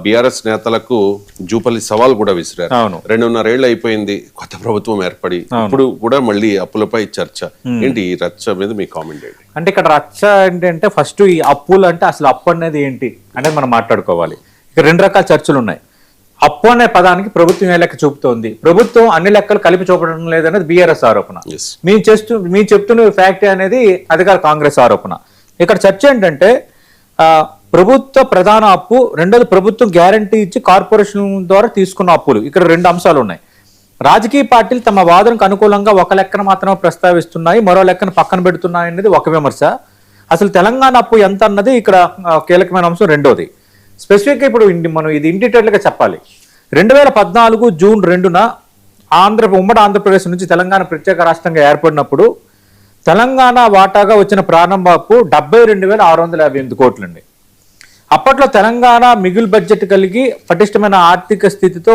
BRS నేతలకు జూపల్లి సవాల్ కూడా విసిరారు. 2.5 ఏళ్ళు అయిపోయింది కొత్త ప్రభుత్వం ఏర్పడి, ఇప్పుడు కూడా మళ్ళీ అప్పులపై చర్చ. ఏంటి ఈ రచ్చ మీద మీ కామెంట్ ఏంటి? అంటే ఇక్కడ రచ్చ ఏంటంటే ఫస్ట్ ఈ అప్పులు అంటే అసలు అప్పు అనేది ఏంటి అనేది మనం మాట్లాడుకోవాలి. ఇక్కడ 2 రకాల చర్చలు ఉన్నాయి. అప్పు అనే ప్రభుత్వం ఏ లెక్క చూపుతోంది, ప్రభుత్వం అన్ని లెక్కలు కలిపి చూపడం లేదనేది బీఆర్ఎస్ ఆరోపణ. మేము చెప్తున్న ఫ్యాక్ట్ అనేది అధికార కాంగ్రెస్ ఆరోపణ. ఇక్కడ చర్చ ఏంటంటే ప్రభుత్వ ప్రధాన అప్పు, రెండోది ప్రభుత్వం గ్యారంటీ ఇచ్చి కార్పొరేషన్ ద్వారా తీసుకున్న అప్పులు. ఇక్కడ 2 అంశాలు ఉన్నాయి. రాజకీయ పార్టీలు తమ వాదనకు అనుకూలంగా ఒక లెక్కన మాత్రమే ప్రస్తావిస్తున్నాయి, మరో లెక్కన పక్కన పెడుతున్నాయి అనేది ఒక విమర్శ. అసలు తెలంగాణ అప్పు ఎంత అన్నది ఇక్కడ కీలకమైన అంశం. రెండోది స్పెసిఫిక్గా ఇప్పుడు మనం ఇది ఇన్ డీటెయిల్గా చెప్పాలి. 2014 జూన్ 2న ఉమ్మడి ఆంధ్రప్రదేశ్ నుంచి తెలంగాణ ప్రత్యేక రాష్ట్రంగా ఏర్పడినప్పుడు తెలంగాణ వాటాగా వచ్చిన ప్రారంభ అప్పు 72,658 కోట్లండి. అప్పట్లో తెలంగాణ మిగులు బడ్జెట్ కలిగి పటిష్టమైన ఆర్థిక స్థితితో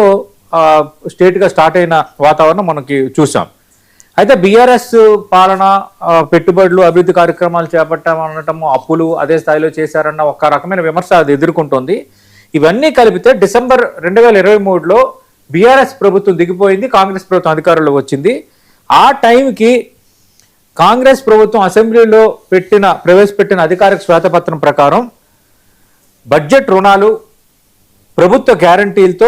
స్టేట్గా స్టార్ట్ అయిన వాతావరణం మనకి చూసాం. అయితే బీఆర్ఎస్ పాలన, పెట్టుబడులు, అభివృద్ధి కార్యక్రమాలు చేపట్టామనటము, అప్పులు అదే స్థాయిలో చేశారన్న ఒక రకమైన విమర్శ అది ఎదుర్కొంటోంది. ఇవన్నీ కలిపితే డిసెంబర్ 2023లో బీఆర్ఎస్ ప్రభుత్వం దిగిపోయింది, కాంగ్రెస్ ప్రభుత్వం అధికారంలోకి వచ్చింది. ఆ టైంకి కాంగ్రెస్ ప్రభుత్వం అసెంబ్లీలో ప్రవేశపెట్టిన అధికారిక శ్వేతపత్రం ప్రకారం బడ్జెట్ రుణాలు ప్రభుత్వ గ్యారంటీలతో